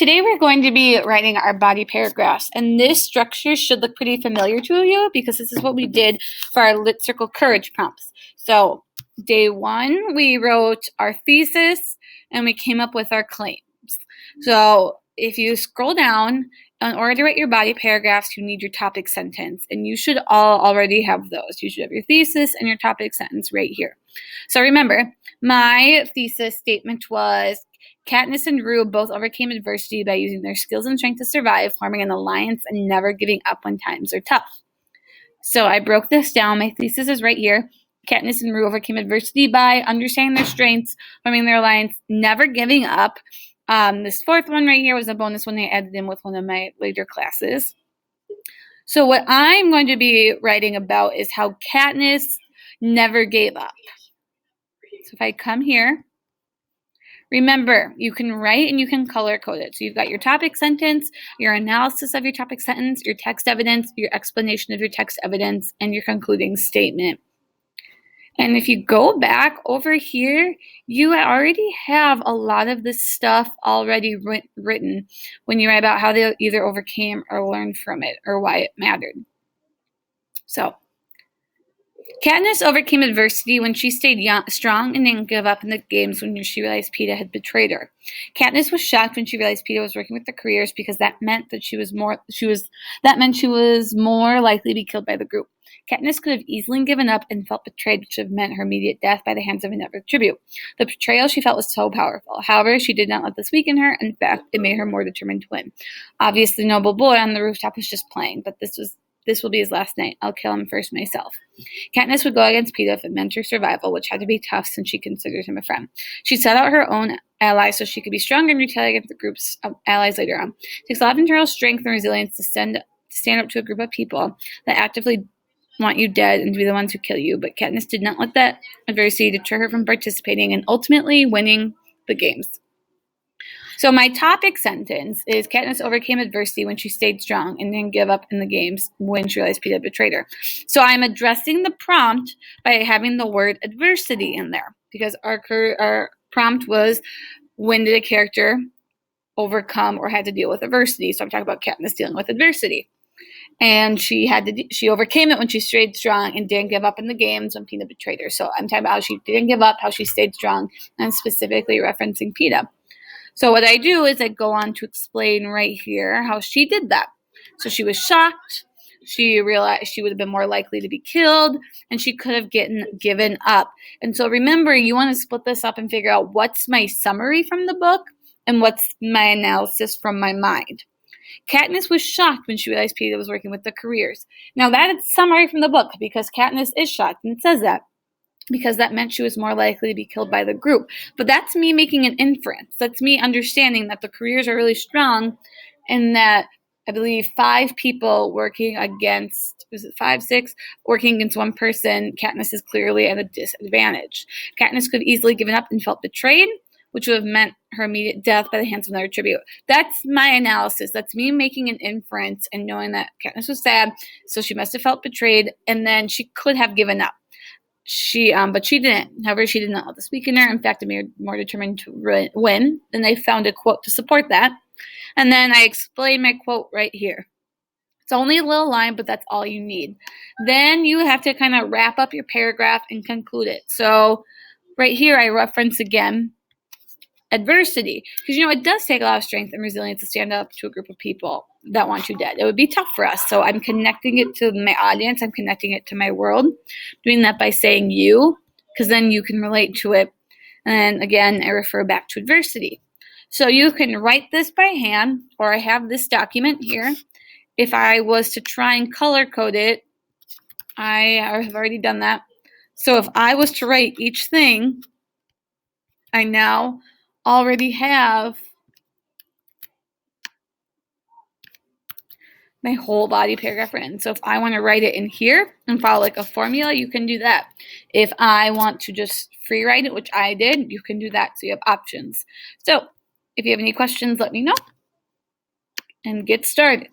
Today we're going to be writing our body paragraphs, and this structure should look pretty familiar to you because this is what we did for our Lit Circle Courage prompts. So day one, we wrote our thesis and we came up with our claims. So if you scroll down, in order to write your body paragraphs, you need your topic sentence, and you should all already have those. You should have your thesis and your topic sentence right here. So remember, my thesis statement was, Katniss and Rue both overcame adversity by using their skills and strength to survive, forming an alliance and never giving up when times are tough. So I broke this down. My thesis is right here. Katniss and Rue overcame adversity by understanding their strengths, forming their alliance, never giving up. This fourth one right here was a bonus one I added in with one of my later classes. So what I'm going to be writing about is how Katniss never gave up. So if I come here, remember, you can write and you can color code it. So you've got your topic sentence, your analysis of your topic sentence, your text evidence, your explanation of your text evidence, and your concluding statement. And if you go back over here, you already have a lot of this stuff already written when you write about how they either overcame or learned from it or why it mattered. So Katniss overcame adversity when she stayed strong and didn't give up in the games when she realized Peeta had betrayed her. Katniss was shocked when she realized Peeta was working with the careers because that meant that she was more likely to be killed by the group. Katniss could have easily given up and felt betrayed, which would have meant her immediate death by the hands of another tribute. The betrayal she felt was so powerful. However, she did not let this weaken her. In fact, it made her more determined to win. Obviously, the noble boy on the rooftop was just playing, but this will be his last night. I'll kill him first myself. Katniss would go against Peeta if it meant her survival, which had to be tough since she considered him a friend. She sought out her own allies so she could be stronger and retaliate against the group's allies later on. It takes a lot of internal strength and resilience to stand up to a group of people that actively want you dead and to be the ones who kill you, but Katniss did not let that adversity deter her from participating and ultimately winning the games. So my topic sentence is, Katniss overcame adversity when she stayed strong and didn't give up in the games when she realized Peeta betrayed her. So I'm addressing the prompt by having the word adversity in there because our prompt was, when did a character overcome or had to deal with adversity? So I'm talking about Katniss dealing with adversity. And she overcame it when she stayed strong and didn't give up in the games when Peeta betrayed her. So I'm talking about how she didn't give up, how she stayed strong, and specifically referencing Peeta. So what I do is I go on to explain right here how she did that. So she was shocked. She realized she would have been more likely to be killed, and she could have given up. And so remember, you want to split this up and figure out what's my summary from the book and what's my analysis from my mind. Katniss was shocked when she realized Peeta was working with the careers. Now that is summary from the book because Katniss is shocked, and it says that because that meant she was more likely to be killed by the group. But that's me making an inference. That's me understanding that the careers are really strong and that I believe 5 people working against, was it 5, 6, working against one person, Katniss is clearly at a disadvantage. Katniss could have easily given up and felt betrayed, which would have meant her immediate death by the hands of another tribute. That's my analysis. That's me making an inference and knowing that Katniss was sad, so she must have felt betrayed, and then she could have given up. But she didn't. However, she did not let this weaken her. In fact, it made her more determined to win. And I found a quote to support that. And then I explained my quote right here. It's only a little line, but that's all you need. Then you have to kind of wrap up your paragraph and conclude it. So right here, I reference again adversity. Because, it does take a lot of strength and resilience to stand up to a group of people that want you dead. It would be tough for us. So I'm connecting it to my audience. I'm connecting it to my world. Doing that by saying you, because then you can relate to it. And again, I refer back to adversity. So you can write this by hand, or I have this document here. If I was to try and color code it, I have already done that. So if I was to write each thing, I now already have my whole body paragraph written. So if I want to write it in here and follow like a formula, you can do that. If I want to just free write it, which I did, you can do that. So you have options. So if you have any questions, let me know and get started.